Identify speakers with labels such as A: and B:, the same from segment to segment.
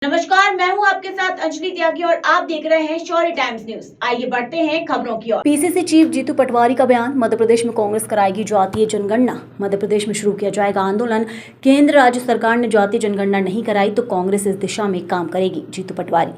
A: नमस्कार, मैं हूं आपके साथ अंजलि त्यागी और आप देख रहे हैं शौर्य टाइम्स न्यूज। आइए बढ़ते हैं खबरों की ओर। पीसीसी चीफ जीतू पटवारी का बयान। मध्य प्रदेश में कांग्रेस कराएगी जातीय जनगणना। मध्य प्रदेश में शुरू किया जाएगा आंदोलन। केंद्र राज्य सरकार ने जातीय जनगणना नहीं कराई तो कांग्रेस इस दिशा में काम करेगी। जीतू पटवारी।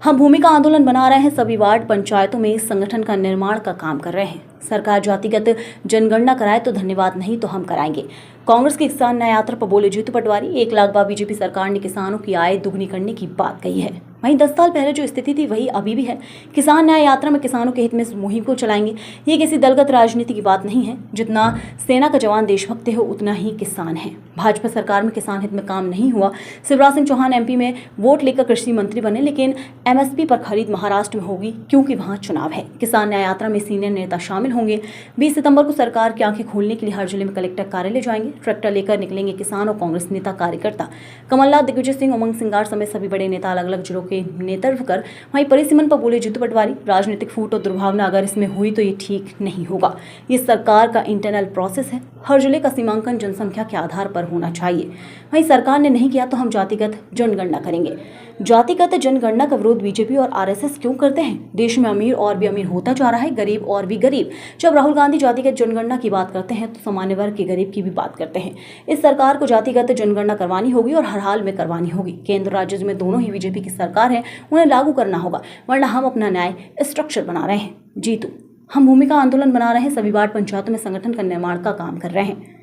A: हम भूमिका आंदोलन बना रहे हैं। सभी वार्ड पंचायतों में संगठन का निर्माण का काम कर रहे हैं। सरकार जातिगत जनगणना कराए तो धन्यवाद, नहीं तो हम कराएंगे। कांग्रेस की किसान न्याय यात्रा पर बोले जीतू पटवारी। 1 लाख बार बीजेपी सरकार ने किसानों की आय दुगनी करने की बात कही है। वहीं 10 साल पहले जो स्थिति थी वही अभी भी है। किसान न्याय यात्रा में किसानों के हित में इस मुहिम को चलाएंगे। ये किसी दलगत राजनीति की बात नहीं है। जितना सेना का जवान देशभक्त हो उतना ही किसान है। भाजपा सरकार में किसान हित में काम नहीं हुआ। शिवराज सिंह चौहान एमपी में वोट लेकर कृषि मंत्री बने, लेकिन एमएसपी पर खरीद महाराष्ट्र में होगी क्योंकि वहां चुनाव है। किसान न्याय यात्रा में सीनियर नेता शामिल होंगे। 20 सितंबर को सरकार की आंखें खोलने के लिए हर जिले में कलेक्टर कार्यालय जाएंगे। ट्रैक्टर लेकर निकलेंगे किसान और कांग्रेस नेता कार्यकर्ता। कमलनाथ, दिग्विजय सिंह, उमंग सिंगार समेत सभी बड़े नेता अलग अलग जिलों के नेतृत्व कर वहीं परिसीमन पर बोले जीतू पटवारी। राजनीतिक फूट और दुर्भावना अगर इसमें हुई तो ये ठीक नहीं होगा। ये सरकार का इंटरनल प्रोसेस है। हर जिले का सीमांकन जनसंख्या के आधार पर होना चाहिए। वहीं सरकार ने नहीं किया तो हम जातिगत जनगणना करेंगे। जातिगत जनगणना का विरोध बीजेपी और आरएसएस क्यों करते हैं? देश में अमीर और भी अमीर होता जा रहा है, गरीब और भी गरीब। जब राहुल गांधी जातिगत जनगणना की बात करते हैं तो सामान्य वर्ग के गरीब की भी बात करते हैं। इस सरकार को जातिगत जनगणना करवानी होगी और हर हाल में करवानी होगी। केंद्र राज्य में दोनों ही बीजेपी की सरकार है, उन्हें लागू करना होगा, वरना हम अपना न्याय स्ट्रक्चर बना रहे हैं। जीतू। हम भूमिका आंदोलन बना रहे हैं। सभी वार्ड पंचायतों में संगठन का निर्माण का काम कर रहे हैं।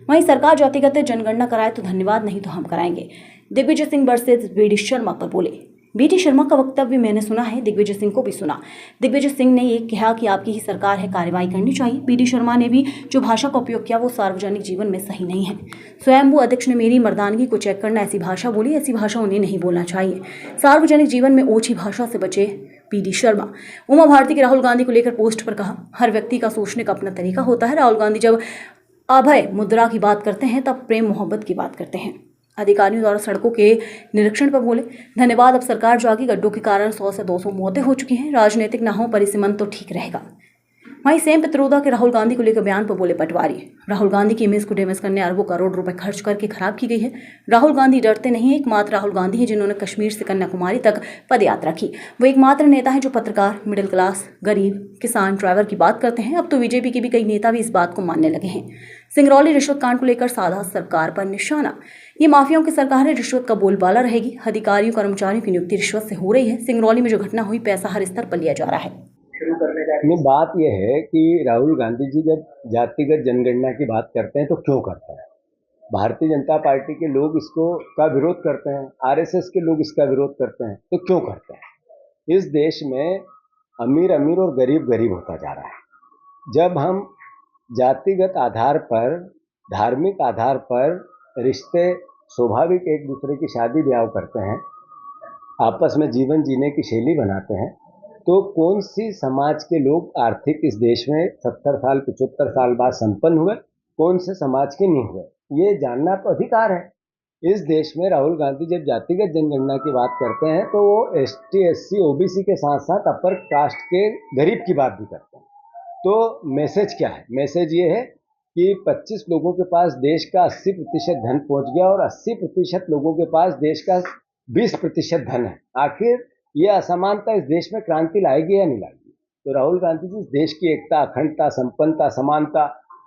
A: वहीं सरकार जातिगत जनगणना कराए तो धन्यवाद, नहीं तो हम कराएंगे। दिग्विजय सिंह वर्सेस बीडी शर्मा पर बोले। बीडी शर्मा का वक्तव्य मैंने सुना है, दिग्विजय सिंह को भी सुना। दिग्विजय सिंह ने ये कहा कि आपकी ही सरकार है, कार्रवाई करनी चाहिए। बीडी शर्मा ने भी जो भाषा का उपयोग किया वो सार्वजनिक जीवन में सही नहीं है। स्वयंभू अध्यक्ष ने मेरी मर्दानगी को चेक करना ऐसी भाषा बोली, ऐसी भाषा उन्हें नहीं बोलना चाहिए। सार्वजनिक जीवन में ओछी भाषा से बचे बीडी शर्मा। उमा भारती के राहुल गांधी को लेकर पोस्ट पर कहा, हर व्यक्ति का सोचने का अपना तरीका होता है। राहुल गांधी जब अभय मुद्रा की बात करते हैं तब प्रेम मोहब्बत की बात करते हैं। अधिकारियों द्वारा सड़कों के निरीक्षण पर बोले, धन्यवाद, अब सरकार जागी। गड्ढों के कारण 100 से 200 मौतें हो चुकी हैं। राजनीतिक ना हो, परिसीमन तो ठीक रहेगा। वहीं सेम पित्रोदा के राहुल गांधी को लेकर बयान पर बोले पटवारी। राहुल गांधी की इमेज को डैमेज करने अरबों करोड़ रुपए खर्च करके खराब की गई है। राहुल गांधी डरते नहीं है। एकमात्र राहुल गांधी है जिन्होंने कश्मीर से कन्याकुमारी तक पदयात्रा की। वो एकमात्र नेता है जो पत्रकार, मिडिल क्लास, गरीब, किसान, ड्राइवर की बात करते हैं। अब तो बीजेपी के भी कई नेता भी इस बात को मानने लगे हैं। सिंगरौली रिश्वत कांड को लेकर साधा सरकार पर निशाना। ये माफियाओं की सरकार है, रिश्वत का बोलबाला रहेगी। अधिकारियों कर्मचारियों की नियुक्ति रिश्वत से हो रही है। सिंगरौली में जो घटना हुई, पैसा हर स्तर पर लिया जा रहा है।
B: नहीं, बात यह है कि राहुल गांधी जी जब जातिगत जनगणना की बात करते हैं तो क्यों करते हैं? भारतीय जनता पार्टी के लोग इसको का विरोध करते हैं, आरएसएस के लोग इसका विरोध करते हैं, तो क्यों करते हैं? इस देश में अमीर अमीर और गरीब गरीब होता जा रहा है। जब हम जातिगत आधार पर, धार्मिक आधार पर रिश्ते स्वाभाविक एक दूसरे की शादी ब्याह करते हैं, आपस में जीवन जीने की शैली बनाते हैं, तो कौन सी समाज के लोग आर्थिक इस देश में 70 साल 75 साल बाद संपन्न हुए, कौन से समाज के नहीं हुए, ये जानना तो अधिकार है। इस देश में राहुल गांधी जब जातिगत जनगणना की बात करते हैं तो वो एसटी, एससी, ओबीसी के साथ साथ अपर कास्ट के गरीब की बात भी करते हैं। तो मैसेज क्या है? मैसेज ये है कि 25 लोगों के पास देश का 80% धन पहुंच गया और 80% लोगों के पास देश का 20% धन है। आखिर ये असमानता इस देश में क्रांति लाएगी या नहीं लाएगी? तो राहुल गांधी जी इस देश की एकता, अखंडता, संपन्नता, समानता,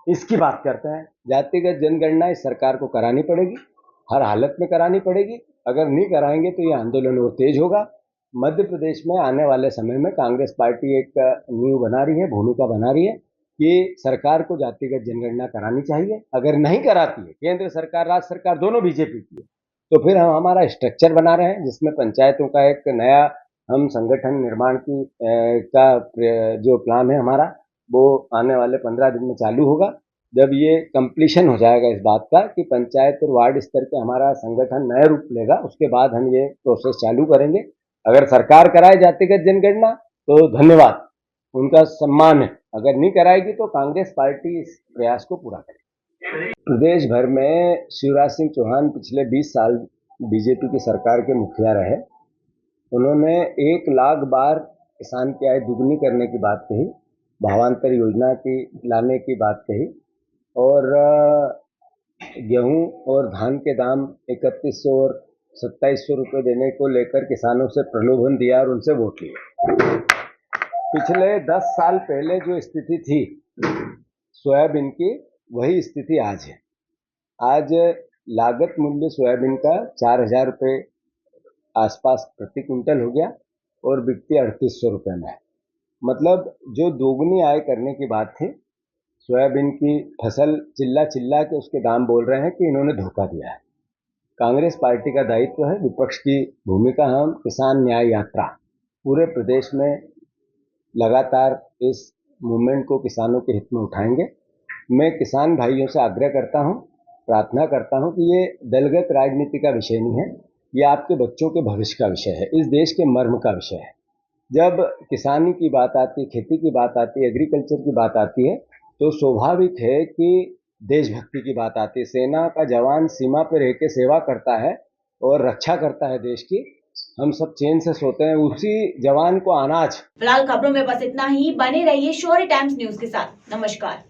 B: इसकी बात करते हैं। जातिगत जनगणना इस सरकार को करानी पड़ेगी, हर हालत में करानी पड़ेगी। अगर नहीं कराएंगे तो ये आंदोलन और तेज होगा। मध्य प्रदेश में आने वाले समय में कांग्रेस पार्टी एक नींव बना रही है, भूमिका बना रही है कि सरकार को जातिगत जनगणना करानी चाहिए। अगर नहीं कराती है, केंद्र सरकार, राज्य सरकार दोनों बीजेपी की है, तो फिर हम हमारा स्ट्रक्चर बना रहे हैं जिसमें पंचायतों का एक नया हम संगठन निर्माण की का जो प्लान है हमारा, वो आने वाले 15 दिन में चालू होगा। जब ये कंप्लीशन हो जाएगा इस बात का कि पंचायत और वार्ड स्तर पे हमारा संगठन नया रूप लेगा, उसके बाद हम ये प्रोसेस चालू करेंगे। अगर सरकार कराए जातिगत जनगणना तो धन्यवाद, उनका सम्मान है। अगर नहीं कराएगी तो कांग्रेस पार्टी इस प्रयास को पूरा करेगी। प्रदेश भर में शिवराज सिंह चौहान पिछले 20 साल बीजेपी की सरकार के मुखिया रहे। उन्होंने 1 लाख बार किसान की आय दुगनी करने की बात कही, भावांतर योजना की लाने की बात कही, और गेहूं और धान के दाम 3100 और 2700 रुपये देने को लेकर किसानों से प्रलोभन दिया और उनसे वोट लिए। पिछले 10 साल पहले जो स्थिति थी सोयाबीन की, वही स्थिति आज है। आज लागत मूल्य सोयाबीन का 4000 रुपये आसपास प्रति क्विंटल हो गया और बिकती 3800 रुपये में है। मतलब जो दोगुनी आय करने की बात थी, सोयाबीन की फसल चिल्ला चिल्ला के उसके दाम बोल रहे हैं कि इन्होंने धोखा दिया है। कांग्रेस पार्टी का दायित्व है, विपक्ष की भूमिका, हम किसान न्याय यात्रा पूरे प्रदेश में लगातार इस मूवमेंट को किसानों के हित में उठाएंगे। मैं किसान भाइयों से आग्रह करता हूं, प्रार्थना करता हूं कि ये दलगत राजनीति का विषय नहीं है, ये आपके बच्चों के भविष्य का विषय है, इस देश के मर्म का विषय है। जब किसानी की बात आती है, खेती की बात आती है, एग्रीकल्चर की बात आती है, तो स्वाभाविक है कि देशभक्ति की बात आती है। सेना का जवान सीमा पर रह के सेवा करता है और रक्षा करता है देश की। हम सब चैन से सोते हैं, उसी जवान को अनाज।
A: फिलहाल खबरों में बस इतना ही। बने रहिए शौर्य टाइम्स न्यूज के साथ। नमस्कार।